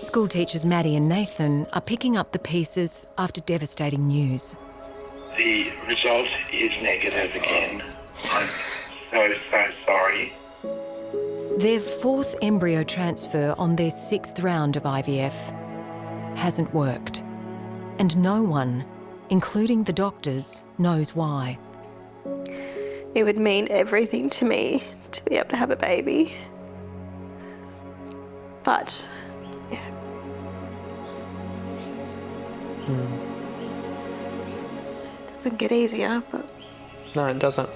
School teachers Maddie and Nathan are picking up the pieces after devastating news. The result is negative again. I'm so sorry. Their fourth embryo transfer on their sixth round of IVF hasn't worked. And no one, including the doctors, knows why. It would mean everything to me to be able to have a baby. But, yeah. It doesn't get easier, but... No, it doesn't.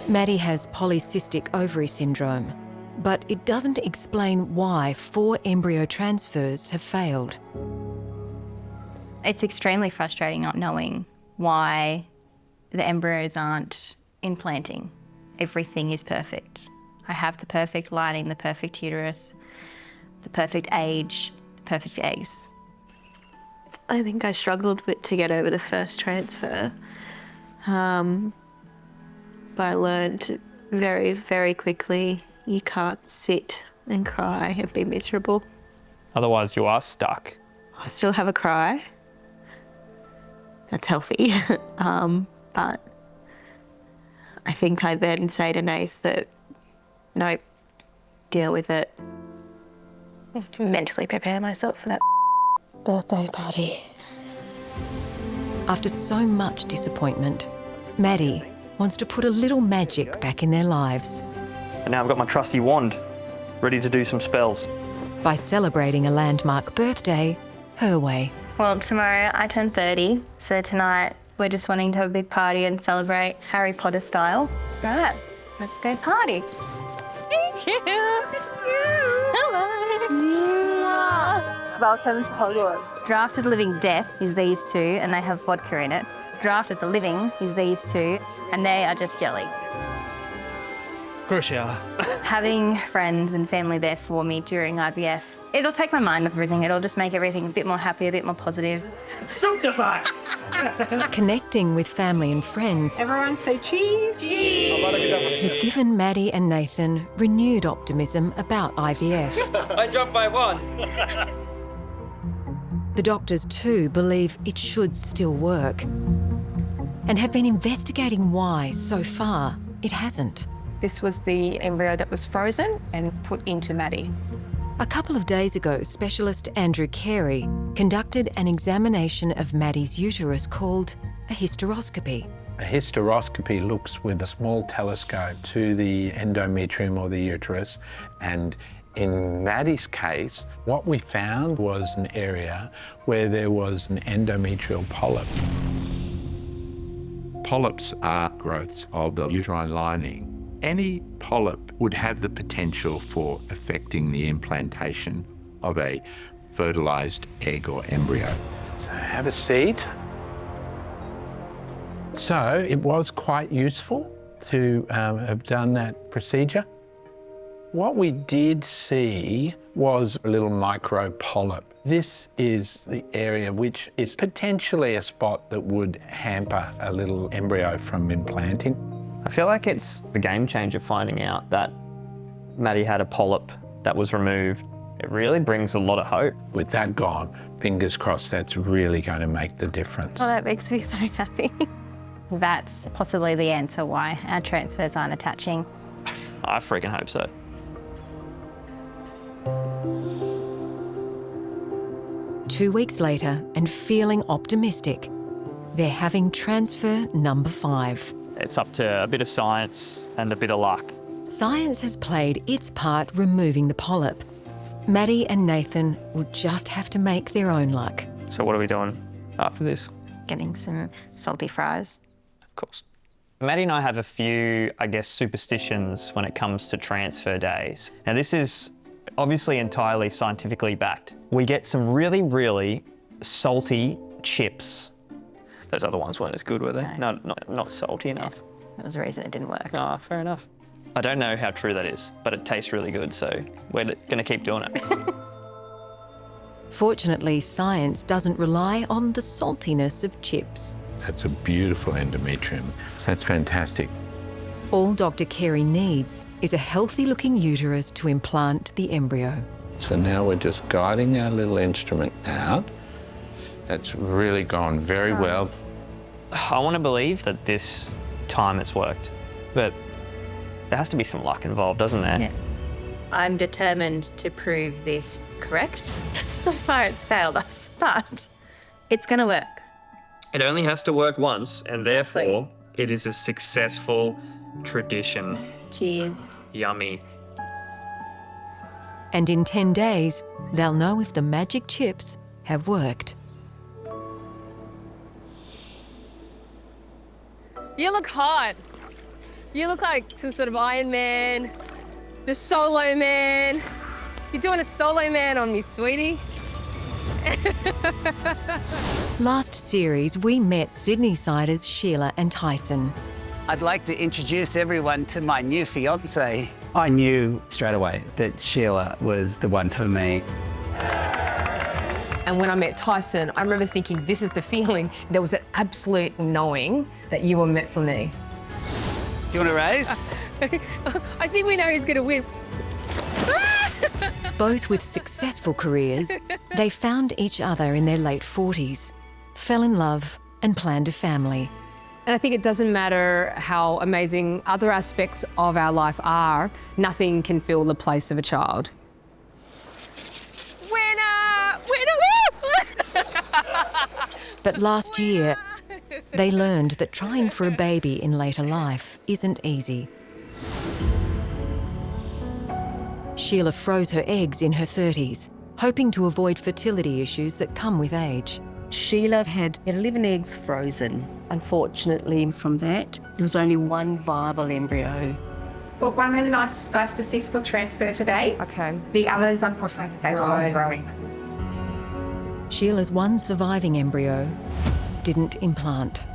Maddie has polycystic ovary syndrome, but it doesn't explain why 4 embryo transfers have failed. It's extremely frustrating not knowing why the embryos aren't implanting. Everything is perfect. I have the perfect lining, the perfect uterus, the perfect age, the perfect eggs. I think I struggled to get over the first transfer. But I learned very, very quickly you can't sit and cry and be miserable. Otherwise you are stuck. I still have a cry. That's healthy. But I think I then say to Nath that, nope, deal with it. I have to mentally prepare myself for that birthday party. After so much disappointment, Maddie wants to put a little magic back in their lives. And now I've got my trusty wand, ready to do some spells. By celebrating a landmark birthday her way. Well, tomorrow I turn 30, so tonight we're just wanting to have a big party and celebrate Harry Potter style. Right, let's go party. Thank you. Hello. Welcome to Hogwarts. Draft of the Living Death is these 2, and they have vodka in it. Draft of the Living is these 2, and they are just jelly. Crucia. Having friends and family there for me during IVF, it'll take my mind off everything. It'll just make everything a bit more happy, a bit more positive. Sanctify! Connecting with family and friends. Everyone say cheese. Cheese. Has given Maddie and Nathan renewed optimism about IVF. I dropped by 1. The doctors too believe it should still work and have been investigating why so far it hasn't. This was the embryo that was frozen and put into Maddie. A couple of days ago, specialist Andrew Carey conducted an examination of Maddie's uterus called a hysteroscopy. A hysteroscopy looks with a small telescope to the endometrium or the uterus, and in Maddie's case, what we found was an area where there was an endometrial polyp. Polyps are growths of the uterine lining. Any polyp would have the potential for affecting the implantation of a fertilised egg or embryo. So have a seat. So it was quite useful to have done that procedure. What we did see was a little micro polyp. This is the area which is potentially a spot that would hamper a little embryo from implanting. I feel like it's the game changer finding out that Maddie had a polyp that was removed. It really brings a lot of hope. With that gone, fingers crossed that's really going to make the difference. Oh, that makes me so happy. That's possibly the answer why our transfers aren't attaching. I freaking hope so. Two weeks later, and feeling optimistic, they're having transfer number 5. It's up to a bit of science and a bit of luck. Science has played its part removing the polyp. Maddie and Nathan will just have to make their own luck. So what are we doing after this? Getting some salty fries. Of course. Maddie and I have a few, I guess, superstitions when it comes to transfer days. Now this is obviously entirely scientifically backed. We get some really, really salty chips. Those other ones weren't as good, were they? No, not salty enough. That was the reason it didn't work. Ah, fair enough. I don't know how true that is, but it tastes really good, so we're gonna keep doing it. Fortunately, science doesn't rely on the saltiness of chips. That's a beautiful endometrium. So that's fantastic. All Dr. Carey needs is a healthy-looking uterus to implant the embryo. So now we're just guiding our little instrument out. That's really gone very well. I want to believe that this time it's worked, but there has to be some luck involved, doesn't there? Yeah. I'm determined to prove this correct. So far it's failed us, but it's going to work. It only has to work once, and therefore it is a successful tradition. Cheers. Yummy. And in 10 days, they'll know if the magic chips have worked. You look hot. You look like some sort of Iron Man, the Solo Man. You're doing a Solo Man on me, sweetie. Last series, we met Sydney-siders Sheila and Tyson. I'd like to introduce everyone to my new fiancée. I knew straight away that Sheila was the one for me. And when I met Tyson, I remember thinking, this is the feeling. There was an absolute knowing that you were meant for me. Do you want to race? I think we know who's going to win. Both with successful careers, they found each other in their late 40s, fell in love and planned a family. And I think it doesn't matter how amazing other aspects of our life are, nothing can fill the place of a child. Winner! Winner! But last year, they learned that trying for a baby in later life isn't easy. Sheila froze her eggs in her 30s, hoping to avoid fertility issues that come with age. Sheila had 11 eggs frozen. Unfortunately, from that, there was only one viable embryo. Well, one really nice successful transfer today. Okay. The others, unfortunately, they're still growing. Sheila's one surviving embryo didn't implant.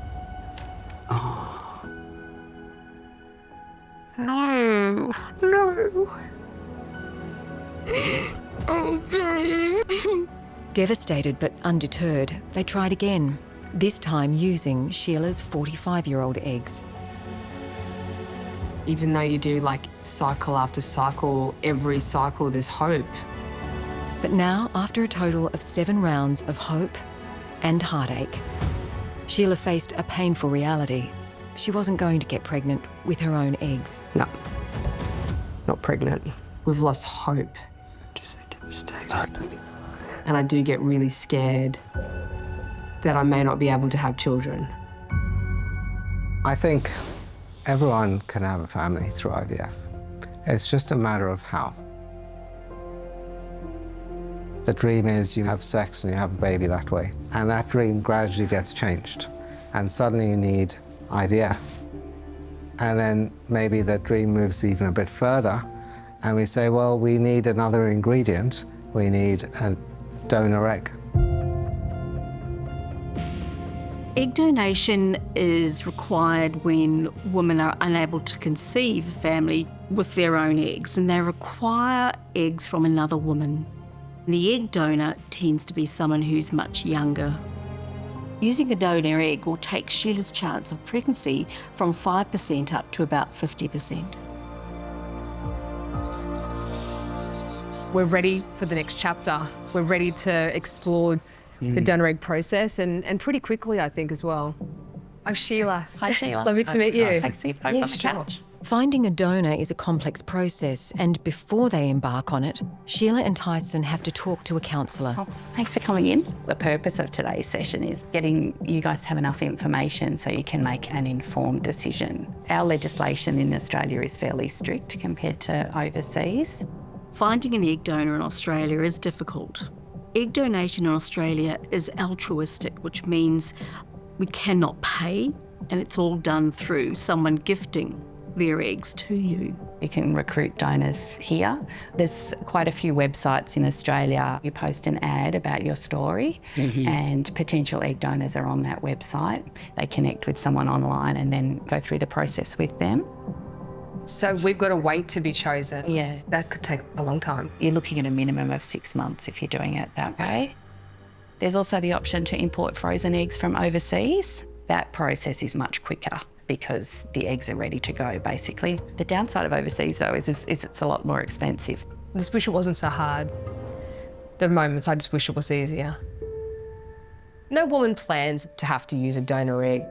No. No. Devastated but undeterred, they tried again, this time using Sheila's 45-year-old eggs. Even though you do like cycle after cycle, every cycle there's hope. But now, after a total of 7 rounds of hope and heartache, Sheila faced a painful reality. She wasn't going to get pregnant with her own eggs. No, not pregnant. We've lost hope. Just so devastated. And I do get really scared that I may not be able to have children. I think everyone can have a family through IVF. It's just a matter of how. The dream is you have sex and you have a baby that way. And that dream gradually gets changed. And suddenly you need IVF. And then maybe that dream moves even a bit further. And we say, well, we need another ingredient. We need a donor egg. Egg donation is required when women are unable to conceive a family with their own eggs, and they require eggs from another woman. The egg donor tends to be someone who's much younger. Using a donor egg will take Sheila's chance of pregnancy from 5% up to about 50%. We're ready for the next chapter. We're ready to explore the donor egg process and pretty quickly, I think, as well. I'm Sheila. Hi, Sheila. Lovely to meet you. Thanks for your poke on the couch. Finding a donor is a complex process, and before they embark on it, Sheila and Tyson have to talk to a counsellor. Oh, thanks for coming in. The purpose of today's session is getting you guys to have enough information so you can make an informed decision. Our legislation in Australia is fairly strict compared to overseas. Finding an egg donor in Australia is difficult. Egg donation in Australia is altruistic, which means we cannot pay, and it's all done through someone gifting their eggs to you. You can recruit donors here. There's quite a few websites in Australia. You post an ad about your story and potential egg donors are on that website. They connect with someone online and then go through the process with them. So we've got to wait to be chosen. Yeah. That could take a long time. You're looking at a minimum of 6 months if you're doing it that way. There's also the option to import frozen eggs from overseas. That process is much quicker. because the eggs are ready to go, basically. The downside of overseas, though, is it's a lot more expensive. I just wish it wasn't so hard. The moments, I just wish it was easier. No woman plans to have to use a donor egg.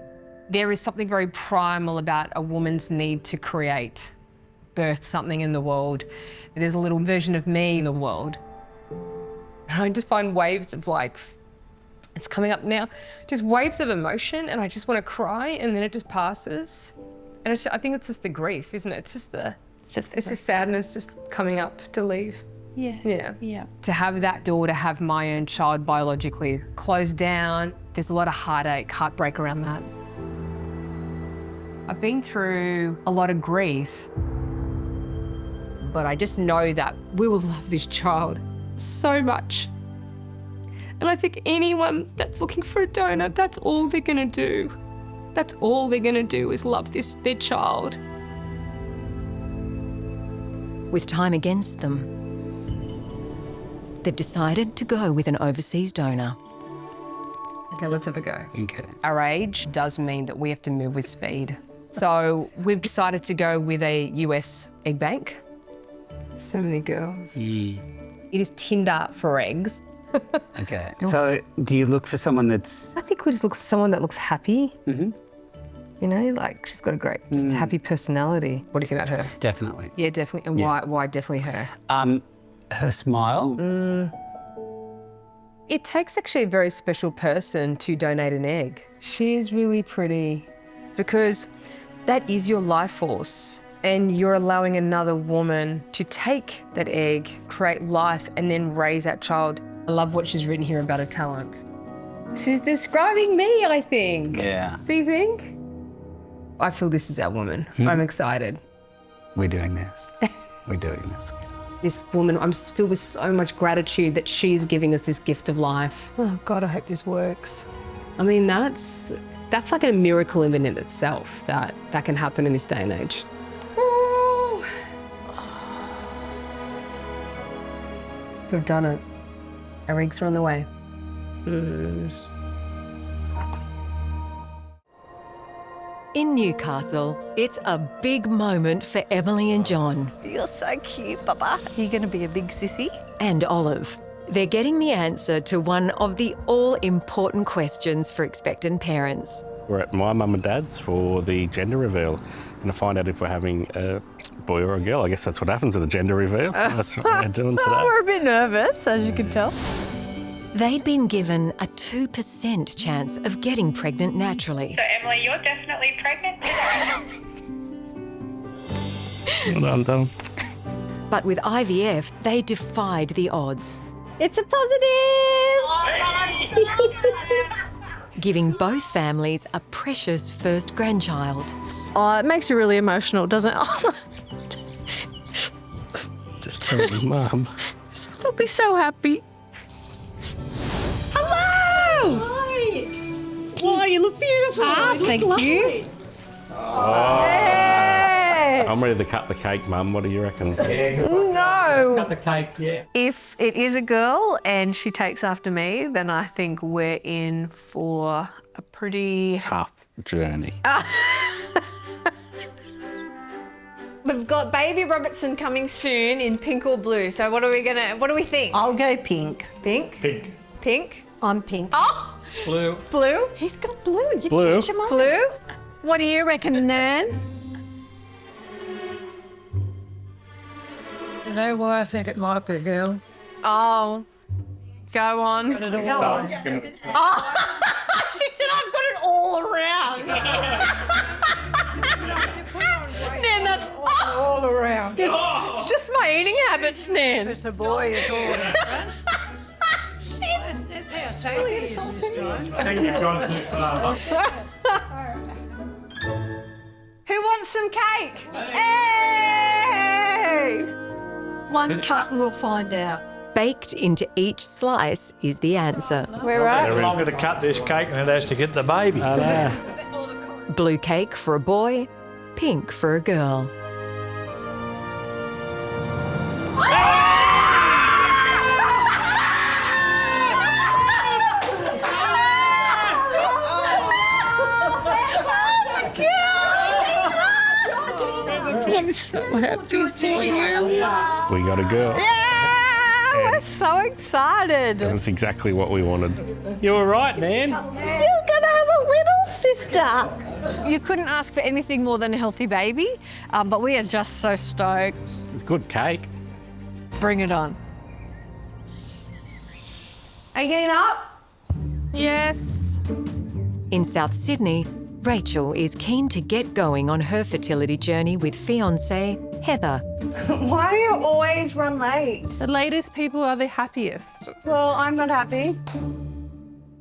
There is something very primal about a woman's need to create, birth something in the world. There's a little version of me in the world. I just find waves of like, it's coming up now, just waves of emotion, and I just want to cry, and then it just passes. And I think it's just the grief, isn't it? It's just sadness just coming up to leave. Yeah. To have that door, to have my own child biologically closed down, there's a lot of heartbreak around that. I've been through a lot of grief, but I just know that we will love this child so much. And I think anyone that's looking for a donor, that's all they're gonna do. That's all they're gonna do is love their child. With time against them, they've decided to go with an overseas donor. Okay, let's have a go. Okay. Our age does mean that we have to move with speed. So we've decided to go with a US egg bank. So many girls. It is Tinder for eggs. Okay. So do you look for someone that's... I think we just look for someone that looks happy. You know, like she's got a great, just happy personality. What do you think about her? Definitely. Yeah, definitely. And why definitely her? Her smile. It takes actually a very special person to donate an egg. She is really pretty because that is your life force, and you're allowing another woman to take that egg, create life, and then raise that child. I love what she's written here about her talents. She's describing me, I think. Yeah. Do you think? I feel this is our woman. I'm excited. We're doing this. We're doing this. This woman, I'm just filled with so much gratitude that she's giving us this gift of life. Oh God, I hope this works. I mean, that's like a miracle in itself that can happen in this day and age. Oh. So we've done it. Our eggs are on the way. In Newcastle, it's a big moment for Emily and John. You're so cute, Papa. You're going to be a big sissy. And Olive. They're getting the answer to one of the all-important questions for expectant parents. We're at my mum and dad's for the gender reveal and to find out if we're having a boy or a girl. I guess that's what happens at the gender reveal, so that's what we're doing today. We're a bit nervous, as you can tell. They'd been given a 2% chance of getting pregnant naturally. So, Emily, you're definitely pregnant today. Well done, Tom. But with IVF, they defied the odds, It's a positive! giving both families a precious first grandchild. Oh, it makes you really emotional, doesn't it? Just tell me, Mum. I'll be so happy. Hello! Hi! Wow, you look beautiful. Thank you. I'm ready to cut the cake, Mum. What do you reckon? No! Cut the cake, yeah. If it is a girl and she takes after me, then I think we're in for a pretty... Tough journey. We've got baby Robertson coming soon in pink or blue. So what do we think? I'll go pink. Pink? Pink. Pink? I'm pink. Oh! Blue. Blue? He's got blue. You Blue. catch him on. Blue? What do you reckon, Nan? You know why I think it might be a girl? Oh. Go on. Oh! She said I've got it all around. Nan, that's All around. it's just my eating habits, Nan. It's a boy, it's all around. It's really insulting. Who wants some cake? Hey! One cut and we'll find out. Baked into each slice is the answer. We're right. How longer to cut this cake than it has to get the baby. I know. Blue cake for a boy, pink for a girl. Cute! happy for you. We got a girl. Yeah, we're so excited. That's exactly what we wanted. You were right, Nan. You're gonna have a little sister. You couldn't ask for anything more than a healthy baby, but we are just so stoked. It's good cake. Bring it on. Are you getting up? Yes. In South Sydney, Rachel is keen to get going on her fertility journey with fiancé Heather. Why do you always run late? The latest people are the happiest. Well, I'm not happy.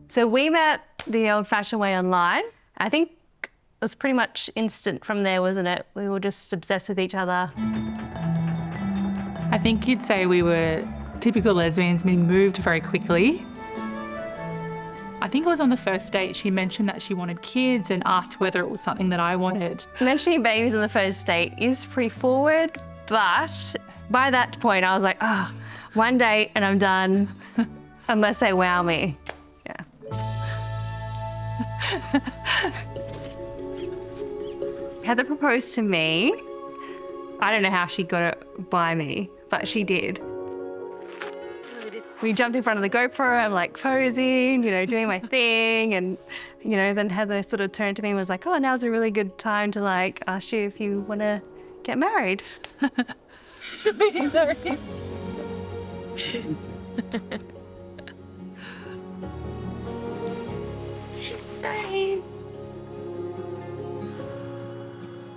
So we met the old-fashioned way online. I think it was pretty much instant from there, wasn't it? We were just obsessed with each other. I think you'd say we were typical lesbians, we moved very quickly. I think it was on the first date she mentioned that she wanted kids and asked whether it was something that I wanted. Mentioning babies on the first date is pretty forward, but by that point I was like, one date and I'm done, unless they wow me. Yeah. Heather proposed to me. I don't know how she got it by me, but she did. We jumped in front of the GoPro, I'm like posing, doing my thing. And, then Heather sort of turned to me and was like, oh, now's a really good time to like ask you if you want to get married.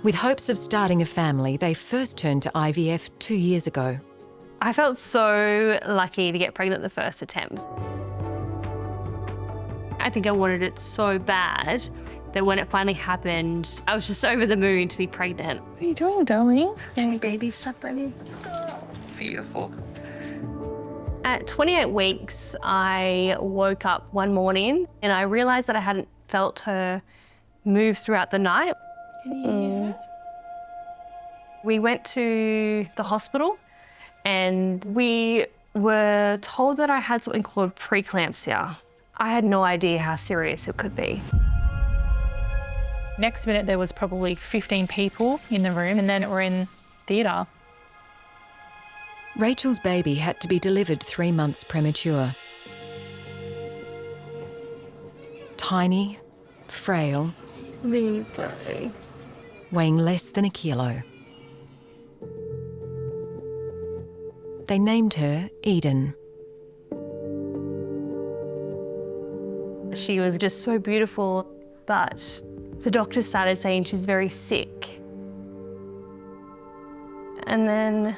With hopes of starting a family, they first turned to IVF 2 years ago. I felt so lucky to get pregnant the first attempt. I think I wanted it so bad that when it finally happened, I was just over the moon to be pregnant. What are you doing, darling? Getting baby stuff ready. Beautiful. At 28 weeks, I woke up one morning and I realised that I hadn't felt her move throughout the night. We went to the hospital and we were told that I had something called preeclampsia. I had no idea how serious it could be. Next minute there was probably 15 people in the room and then we're in theatre. Rachel's baby had to be delivered 3 months premature. Tiny, frail, weighing less than a kilo. They named her Eden. She was just so beautiful, but the doctor started saying she's very sick. And then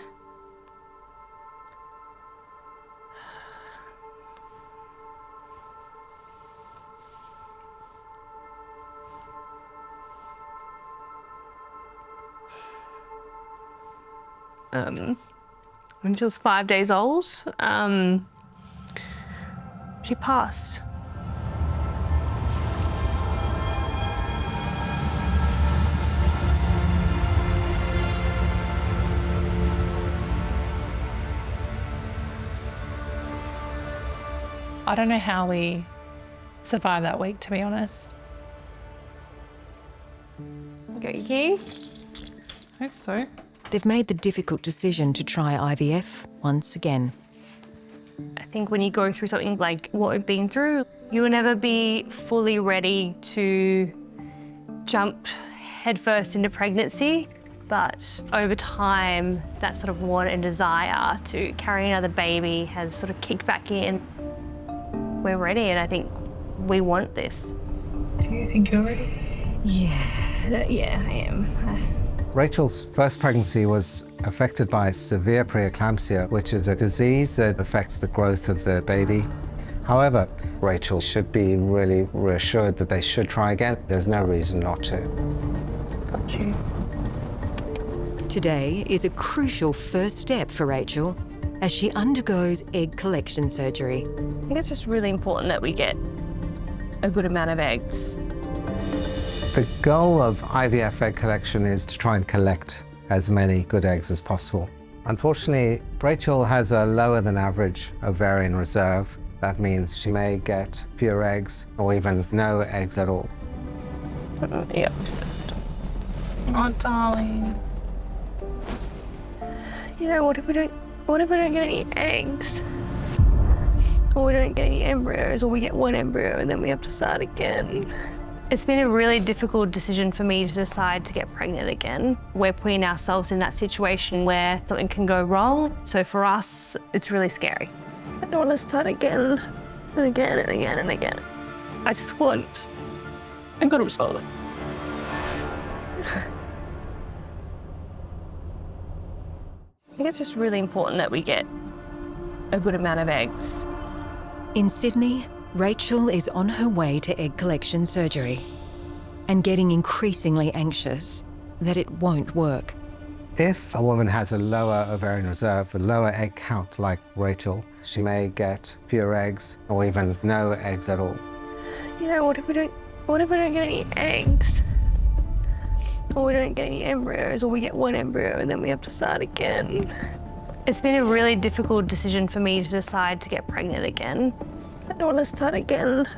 when she was 5 days old, she passed. I don't know how we survived that week, to be honest. Got your key? I hope so. They've made the difficult decision to try IVF once again. I think when you go through something like what we've been through, you will never be fully ready to jump headfirst into pregnancy. But over time, that sort of want and desire to carry another baby has sort of kicked back in. We're ready, and I think we want this. Do you think you're ready? Yeah, I am. Rachel's first pregnancy was affected by severe preeclampsia, which is a disease that affects the growth of the baby. However, Rachel should be really reassured that they should try again. There's no reason not to. Got you. Today is a crucial first step for Rachel as she undergoes egg collection surgery. I think it's just really important that we get a good amount of eggs. The goal of IVF egg collection is to try and collect as many good eggs as possible. Unfortunately, Rachel has a lower than average ovarian reserve. That means she may get fewer eggs or even no eggs at all. Yeah. Oh, darling. Yeah, what if we don't get any eggs? Or we don't get any embryos, or we get one embryo and then we have to start again. It's been a really difficult decision for me to decide to get pregnant again. We're putting ourselves in that situation where something can go wrong. So for us, it's really scary. I don't want to start again and again and again and again. I just want a good result. I think it's just really important that we get a good amount of eggs. In Sydney, Rachel is on her way to egg collection surgery and getting increasingly anxious that it won't work. If a woman has a lower ovarian reserve, a lower egg count like Rachel, she may get fewer eggs or even no eggs at all. Yeah, what if we don't get any eggs? Or we don't get any embryos, or we get one embryo and then we have to start again. It's been a really difficult decision for me to decide to get pregnant again. I don't want to start again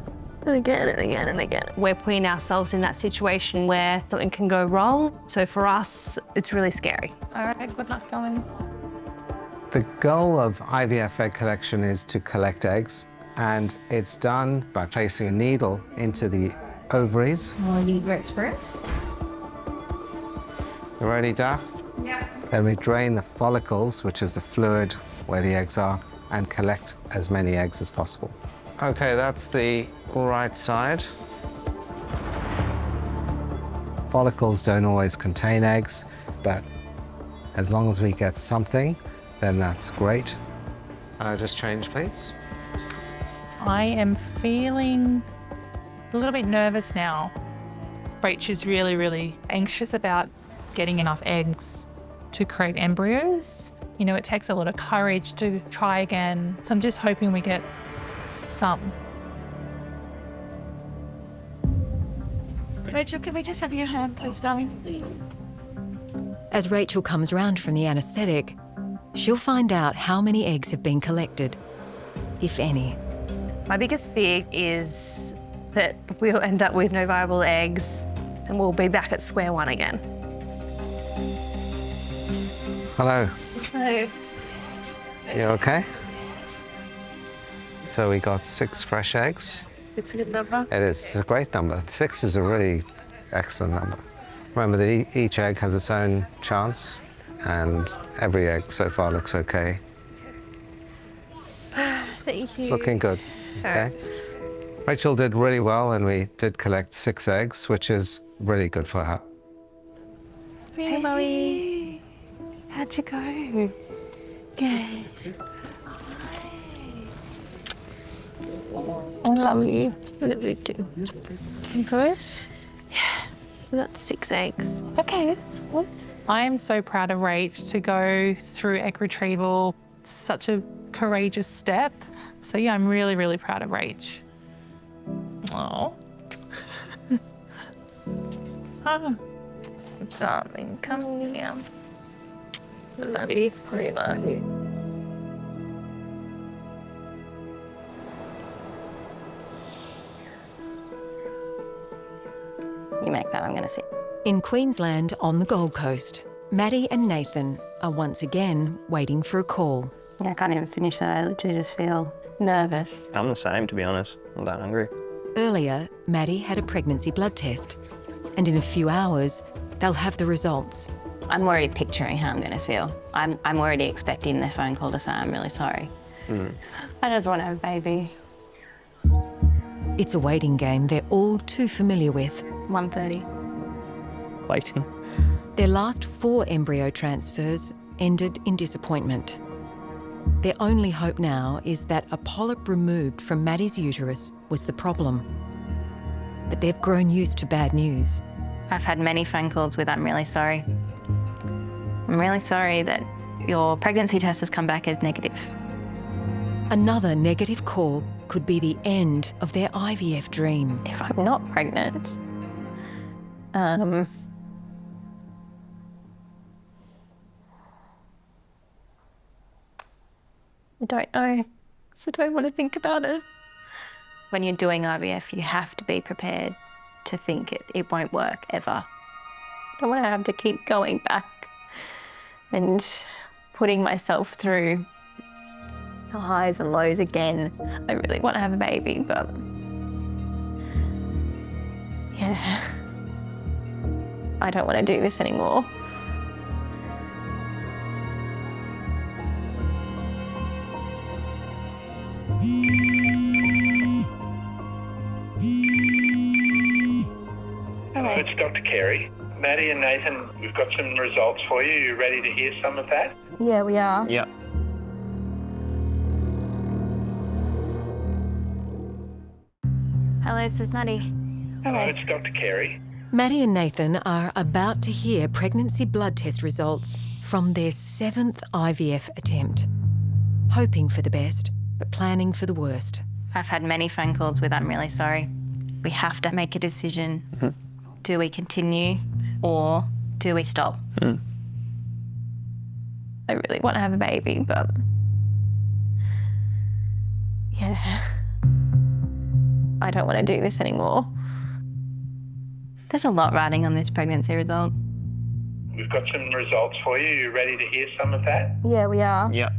and again and again and again. We're putting ourselves in that situation where something can go wrong. So for us, it's really scary. All right, good luck, darling. The goal of IVF egg collection is to collect eggs, and it's done by placing a needle into the ovaries. Will you go experience? You ready, Daff? Yeah. Then we drain the follicles, which is the fluid where the eggs are, and collect as many eggs as possible. Okay, that's the right side. Follicles don't always contain eggs, but as long as we get something, then that's great. Just change, please. I am feeling a little bit nervous now. Rach is really, really anxious about getting enough eggs to create embryos. You know, it takes a lot of courage to try again. So I'm just hoping we get some. Rachel, can we just have your hand, please, darling? As Rachel comes round from the anaesthetic, she'll find out how many eggs have been collected, if any. My biggest fear is that we'll end up with no viable eggs and we'll be back at square one again. Hello. Hello. You okay? So we got 6 fresh eggs. It's a good number. It is. It's a great number. 6 is a really excellent number. Remember that each egg has its own chance, and every egg so far looks okay. Thank you. It's looking good. Okay. Rachel did really well, and we did collect 6 eggs, which is really good for her. Hey, Mommy. How'd you go? Good. I love you. I love you too. You good? Yeah. We got 6 eggs. Okay. I am so proud of Rach to go through egg retrieval. Such a courageous step. So yeah, I'm really, really proud of Rach. Oh. Oh. Darling, come here. I love you. I love you. You make that, I'm going to sit. In Queensland, on the Gold Coast, Maddie and Nathan are once again waiting for a call. Yeah, I can't even finish that. I literally just feel nervous. I'm the same, to be honest. I'm that hungry. Earlier, Maddie had a pregnancy blood test, and in a few hours, they'll have the results. I'm already picturing how I'm going to feel. I'm already expecting their phone call to say I'm really sorry. I just want to have a baby. It's a waiting game they're all too familiar with. 1:30. Waiting. Their last 4 embryo transfers ended in disappointment. Their only hope now is that a polyp removed from Maddie's uterus was the problem. But they've grown used to bad news. I've had many phone calls with I'm really sorry. I'm really sorry that your pregnancy test has come back as negative. Another negative call could be the end of their IVF dream. If I'm not pregnant, I don't know, so I don't want to think about it. When you're doing IVF, you have to be prepared to think it won't work ever. I don't want to have to keep going back and putting myself through the highs and lows again. I really want to have a baby, but yeah, I don't want to do this anymore. Hello, it's Dr. Carey. Maddie and Nathan, we've got some results for you. You ready to hear some of that? Yeah, we are. Yep. Hello, this is Maddie. Hello, it's Dr. Carey. Maddie and Nathan are about to hear pregnancy blood test results from their 7th IVF attempt. Hoping for the best, but planning for the worst. I've had many phone calls with "I'm really sorry." We have to make a decision. Do we continue or do we stop? I really want to have a baby, but yeah, I don't want to do this anymore. There's a lot riding on this pregnancy result. We've got some results for you. You ready to hear some of that? Yeah, we are. Yep.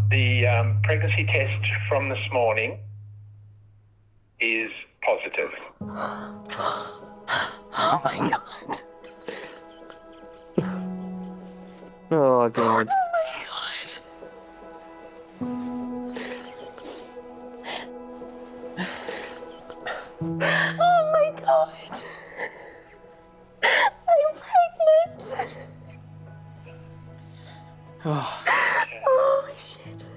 The pregnancy test from this morning is positive. Oh my God. Oh, God. Oh my God. I'm pregnant. Oh shit.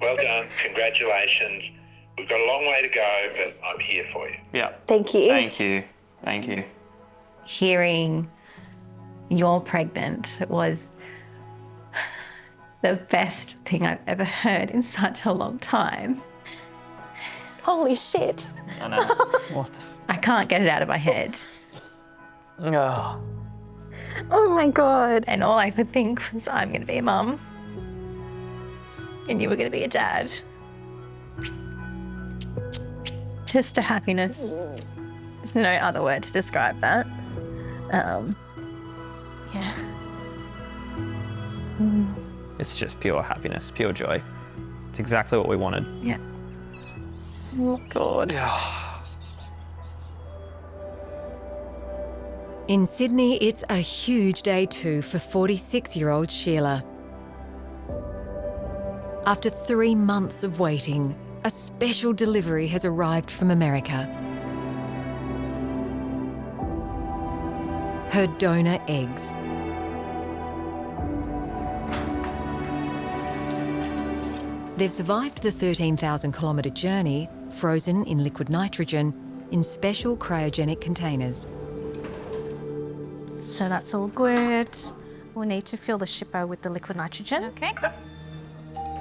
Well done. Congratulations. We've got a long way to go, but I'm here for you. Yeah. Thank you. Thank you. Thank you. Hearing you're pregnant was the best thing I've ever heard in such a long time. Holy shit. I know. What the I can't get it out of my head. Oh. Oh my God. And all I could think was, I'm going to be a mum. And you were going to be a dad. Just a happiness. There's no other word to describe that. Yeah. It's just pure happiness, pure joy. It's exactly what we wanted. Yeah. Oh God. In Sydney, it's a huge day too for 46-year-old Sheila. After 3 months of waiting, a special delivery has arrived from America. Her donor eggs. They've survived the 13,000-kilometre journey, frozen in liquid nitrogen, in special cryogenic containers. So that's all good. We'll need to fill the shipper with the liquid nitrogen. Okay.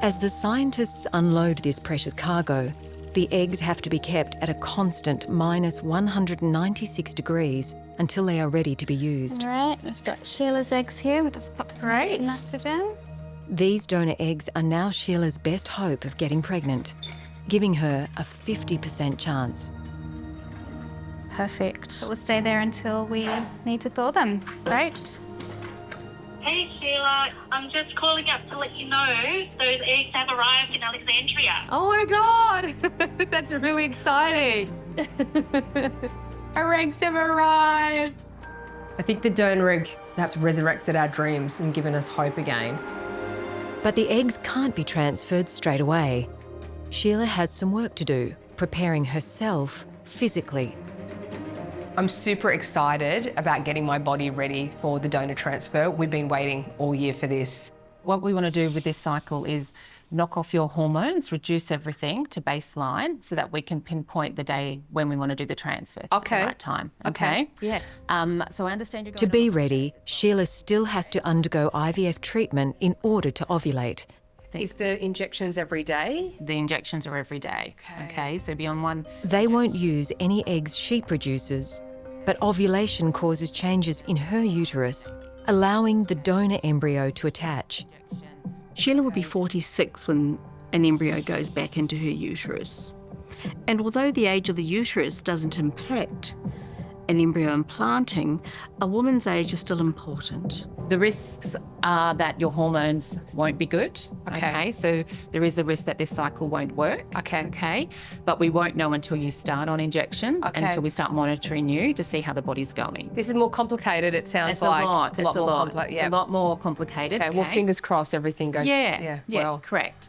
As the scientists unload this precious cargo, the eggs have to be kept at a constant minus 196 degrees until they are ready to be used. All right, we've got Sheila's eggs here. We'll just pop the nitrogen. These donor eggs are now Sheila's best hope of getting pregnant, giving her a 50% chance. Perfect. So we'll stay there until we need to thaw them. Great. Hey Sheila, I'm just calling up to let you know those eggs have arrived in Alexandria. Oh my God, that's really exciting. Our eggs have arrived. I think the donor egg that's resurrected our dreams and given us hope again. But the eggs can't be transferred straight away. Sheila has some work to do, preparing herself physically. I'm super excited about getting my body ready for the donor transfer. We've been waiting all year for this. What we want to do with this cycle is knock off your hormones, reduce everything to baseline so that we can pinpoint the day when we want to do the transfer at the right time. Okay? Yeah. So I understand you're going To be ready, Sheila still has to undergo IVF treatment in order to ovulate. Is the injections every day? The injections are every day. Okay, so beyond one. They won't use any eggs she produces, but ovulation causes changes in her uterus, allowing the donor embryo to attach. Sheila will be 46 when an embryo goes back into her uterus. And although the age of the uterus doesn't impact an embryo implanting, a woman's age is still important. The risks are that your hormones won't be good. Okay. So there is a risk that this cycle won't work. Okay. But we won't know until you start on injections, until we start monitoring you to see how the body's going. This is more complicated, it sounds It's like. a lot. It's a lot. It's It's a lot more complicated. Okay, well, fingers crossed everything goes. Yeah, well. correct.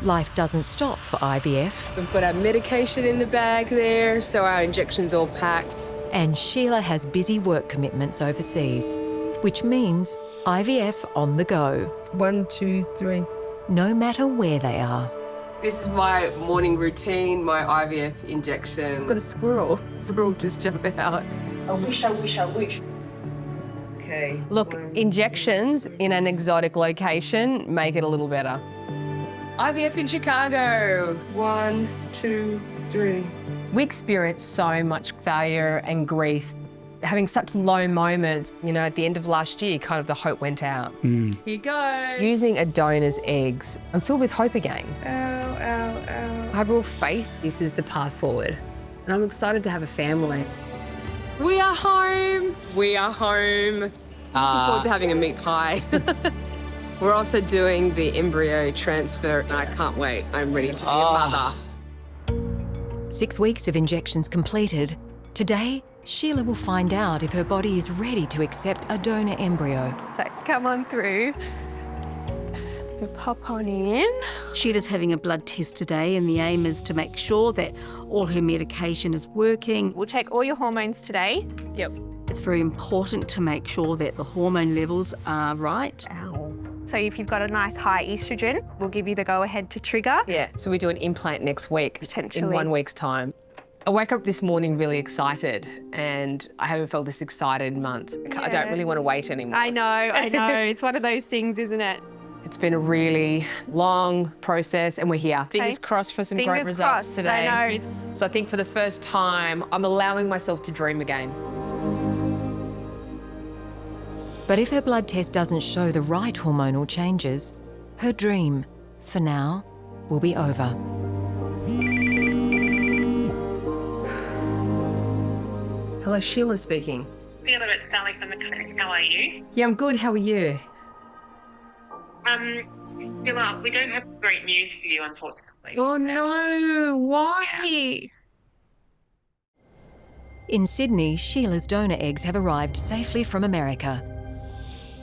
Life doesn't stop for IVF. We've got our medication in the bag there, so our injection's all packed. And Sheila has busy work commitments overseas, which means IVF on the go. 1, 2, 3. No matter where they are. This is my morning routine, my IVF injection. I've got a squirrel. Squirrel just jumped out. I wish. Okay. Look, injections in an exotic location make it a little better. IVF in Chicago. 1, 2, 3. We experienced so much failure and grief, having such low moments. You know, at the end of last year, kind of the hope went out. Here you go. Using a donor's eggs, I'm filled with hope again. Ow, ow, ow. I have real faith this is the path forward. And I'm excited to have a family. We are home. We are home. Looking forward to having a meat pie. We're also doing the embryo transfer, and I can't wait. I'm ready to be a mother. 6 weeks of injections completed. Today, Sheila will find out if her body is ready to accept a donor embryo. So come on through. We pop on in. Sheila's having a blood test today, and the aim is to make sure that all her medication is working. We'll check all your hormones today. Yep. It's very important to make sure that the hormone levels are right. So if you've got a nice high estrogen, we'll give you the go-ahead to trigger. Yeah, so we do an implant next week, Potentially. in 1 week's time. I woke up this morning really excited, and I haven't felt this excited in months. I don't really want to wait anymore. I know. It's one of those things, isn't it? It's been a really long process, and we're here. Fingers Okay. crossed for some great Fingers results crossed, today. I know. So I think for the first time, I'm allowing myself to dream again. But if her blood test doesn't show the right hormonal changes, her dream, for now, will be over. Hello, Sheila speaking. Sheila, it's Sally from the clinic. How are you? Yeah, I'm good. How are you? Sheila, we don't have great news for you, unfortunately. Oh no, why? In Sydney, Sheila's donor eggs have arrived safely from America.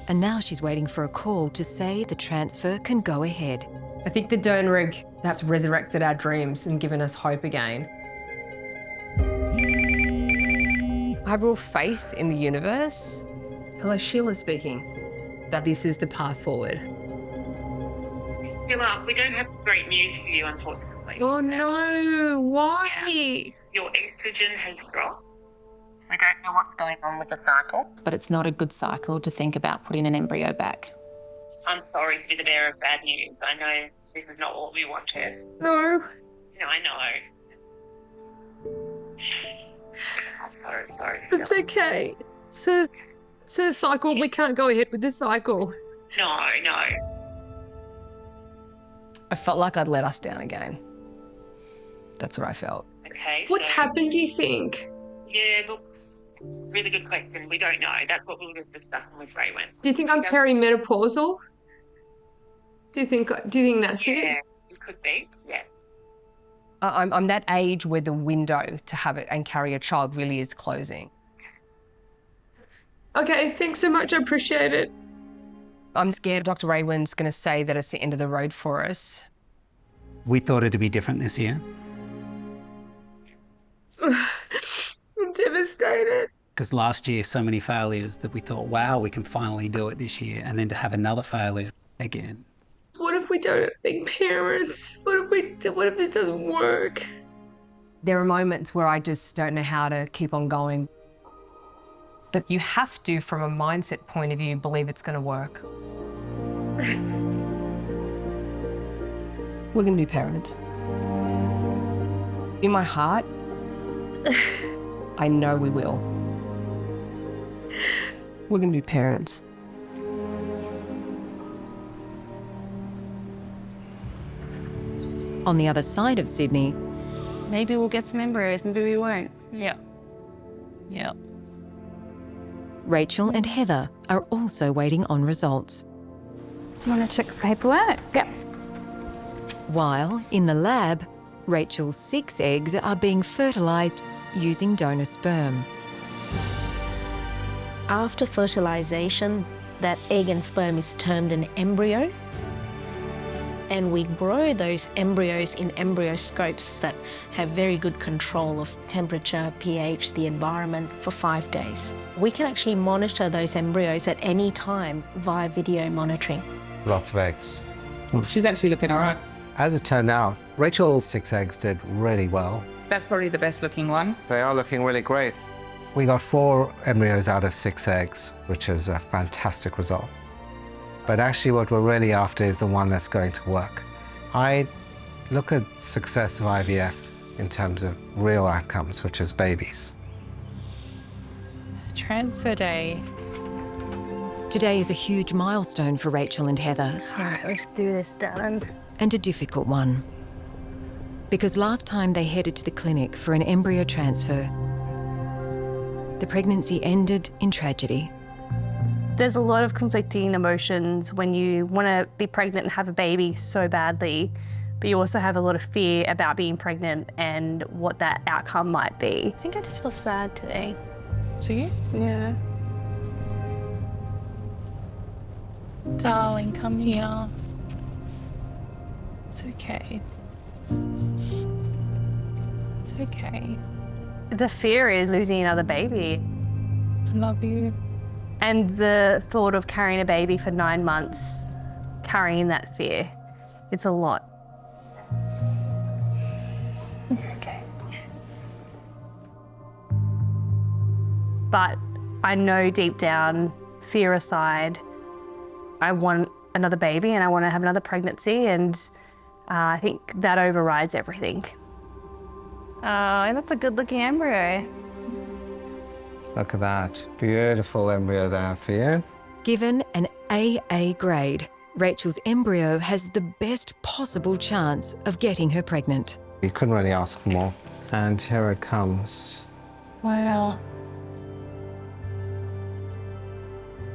And now she's waiting for a call to say the transfer can go ahead. I think the donor egg has resurrected our dreams and given us hope again. I have real faith in the universe. Hello, Sheila speaking. That this is the path forward. Sheila, we don't have great news for you, unfortunately. Oh no, why? Your estrogen has dropped. We don't know what's going on with the cycle. But it's not a good cycle to think about putting an embryo back. I'm sorry to be the bearer of bad news. I know this is not what we wanted. No. No, I know. I'm sorry. It's okay. It's a cycle. We can't go ahead with this cycle. No. I felt like I'd let us down again. That's what I felt. Okay. What's so- happened, do you think? Yeah, look, really good question. We don't know. That's what we were discussing with Raywin. Do you think I'm perimenopausal? Do you think that's it? Yeah, it could be. Yeah. I'm that age where the window to have it and carry a child really is closing. Okay, thanks so much. I appreciate it. I'm scared Dr. Raywin's going to say that it's the end of the road for us. We thought it'd be different this year I'm devastated. because last year so many failures that we thought, wow, we can finally do it this year, and then to have another failure again. What if we don't have big parents? What if this doesn't work? There are moments where I just don't know how to keep on going. But you have to, from a mindset point of view, believe it's going to work. We're going to be parents. In my heart, I know we will. We're going to be parents. On the other side of Sydney, Maybe we'll get some embryos, maybe we won't. Yeah. Yep. Rachel and Heather are also waiting on results. Do you want to check the paperwork? Yep. While, in the lab, Rachel's 6 eggs are being fertilised using donor sperm. After fertilisation, that egg and sperm is termed an embryo. And we grow those embryos in embryoscopes that have very good control of temperature, pH, the environment for 5 days. We can actually monitor those embryos at any time via video monitoring. Lots of eggs. She's actually looking all right. As it turned out, Rachel's 6 eggs did really well. That's probably the best looking one. They are looking really great. We got 4 embryos out of 6 eggs, which is a fantastic result. But actually what we're really after is the one that's going to work. I look at success of IVF in terms of real outcomes, which is babies. Transfer day. Today is a huge milestone for Rachel and Heather. All right, let's do this, darling. And a difficult one. Because last time they headed to the clinic for an embryo transfer, the pregnancy ended in tragedy. There's a lot of conflicting emotions when you want to be pregnant and have a baby so badly, but you also have a lot of fear about being pregnant and what that outcome might be. I think I just feel sad today. Do you? Yeah. Darling, come here. It's okay. It's okay. The fear is losing another baby. I love you. And the thought of carrying a baby for 9 months, carrying that fear, it's a lot. You're okay. But I know deep down, fear aside, I want another baby and I want to have another pregnancy, and I think that overrides everything. And that's a good looking embryo. Look at that. Beautiful embryo there for you. Given an AA grade, Rachel's embryo has the best possible chance of getting her pregnant. You couldn't really ask for more. And here it comes. Wow.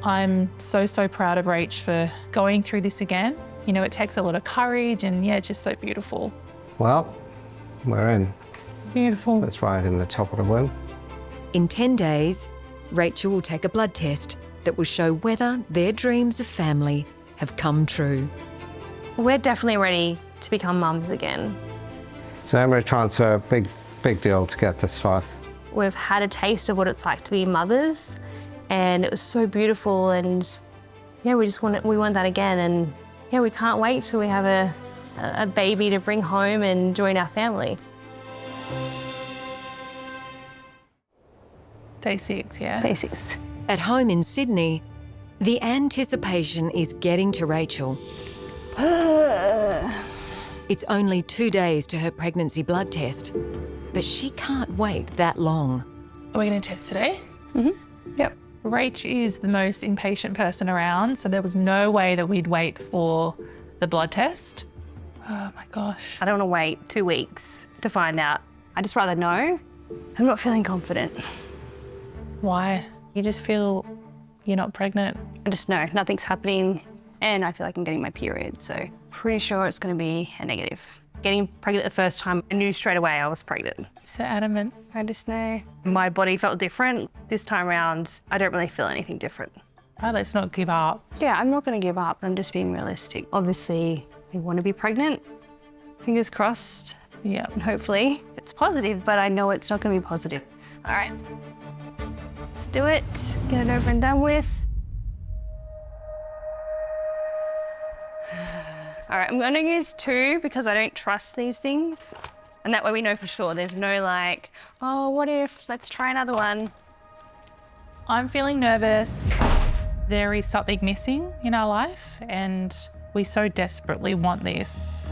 I'm so proud of Rach for going through this again. You know, it takes a lot of courage and yeah, it's just so beautiful. Well, we're in. Beautiful. That's right in the top of the womb. In 10 days, Rachel will take a blood test that will show whether their dreams of family have come true. We're definitely ready to become mums again. So embryo transfer, big deal to get this far. We've had a taste of what it's like to be mothers, and it was so beautiful, and yeah, we want that again, and yeah, we can't wait till we have a baby to bring home and join our family. Day 6, yeah. Day 6. At home in Sydney, the anticipation is getting to Rachel. It's only 2 days to her pregnancy blood test, but she can't wait that long. Are we going to test today? Yep. Rach is the most impatient person around, so there was no way that we'd wait for the blood test. Oh my gosh. I don't want to wait 2 weeks to find out. I'd just rather know. I'm not feeling confident. Why? You just feel you're not pregnant? I just know nothing's happening, and I feel like I'm getting my period, so pretty sure it's going to be a negative. Getting pregnant the first time, I knew straight away I was pregnant. So adamant. I just know. My body felt different. This time around, I don't really feel anything different. Right, let's not give up. Yeah, I'm not going to give up. I'm just being realistic. Obviously, we want to be pregnant. Fingers crossed. Yeah. And hopefully it's positive, but I know it's not going to be positive. All right. Let's do it. Get it over and done with. All right, I'm going to use 2 because I don't trust these things. And that way we know for sure. There's no like, oh, what if? Let's try another one. I'm feeling nervous. There is something missing in our life and we so desperately want this.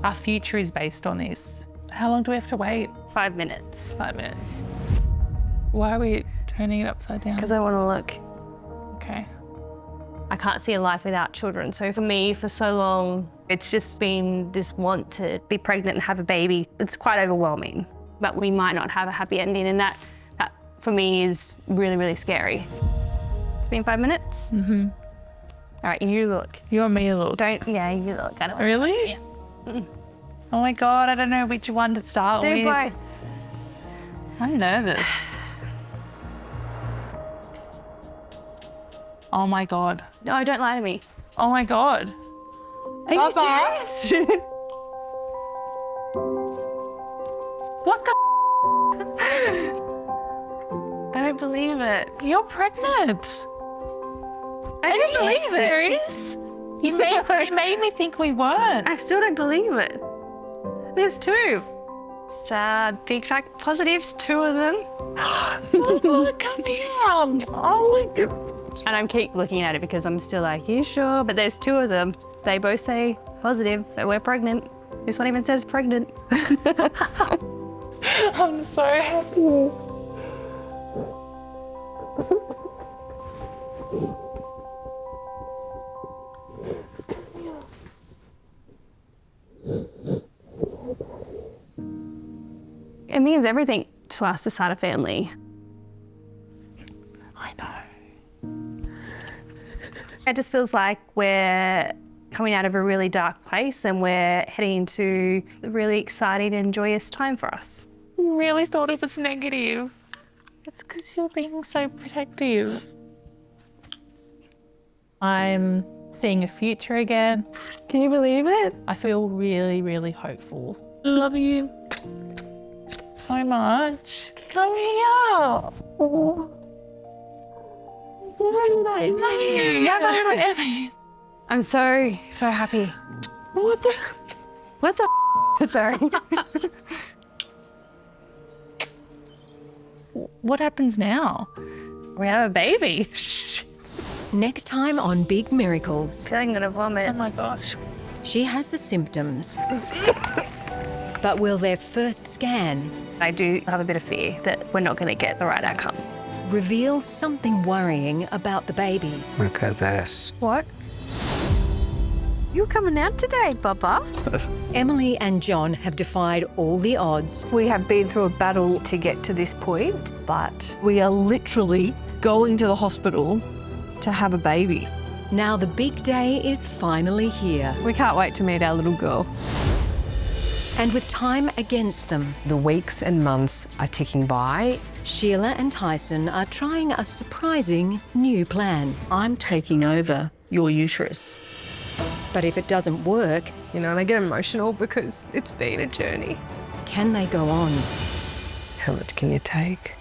Our future is based on this. How long do we have to wait? 5 minutes. 5 minutes. Why are we turning it upside down? Because I want to look. Okay. I can't see a life without children. So for me, for so long, it's just been this want to be pregnant and have a baby. It's quite overwhelming. but we might not have a happy ending, and that for me is really, really scary. It's been 5 minutes. Mm-hmm. All right, you look. You want me to look? Yeah, you look. I don't Really? Yeah. Mm-mm. Oh my God, I don't know which one to start with. Do both. I'm nervous. Oh my God. No, don't lie to me. Oh my God. Are you serious? What the? I don't believe it. You're pregnant. I don't believe it. Serious? You made me think we weren't. I still don't believe it. There's 2. It's big fat positives, 2 of them. Oh God, come here. Oh my God. And I keep looking at it because I'm still like, you sure? But there's 2 of them. They both say positive that we're pregnant. This one even says pregnant. I'm so happy. It means everything to us to start a family. I know. It just feels like we're coming out of a really dark place and we're heading into a really exciting and joyous time for us. I really thought it was negative. It's because you're being so protective. I'm seeing a future again. Can you believe it? I feel really, really hopeful. Love you so much. Come here. I'm so happy. What the? Sorry. What happens now? We have a baby. Next time on Big Miracles. I'm gonna vomit. Oh my gosh. She has the symptoms. But will their first scan I do have a bit of fear that we're not gonna get the right outcome. reveal something worrying about the baby? Look at this. What? You're coming out today, Bubba. Emily and John have defied all the odds. We have been through a battle to get to this point, but we are literally going to the hospital to have a baby. Now the big day is finally here. We can't wait to meet our little girl. And with time against them, The weeks and months are ticking by. Sheila and Tyson are trying a surprising new plan. I'm taking over your uterus. But if it doesn't work, And I get emotional because it's been a journey. can they go on? How much can you take?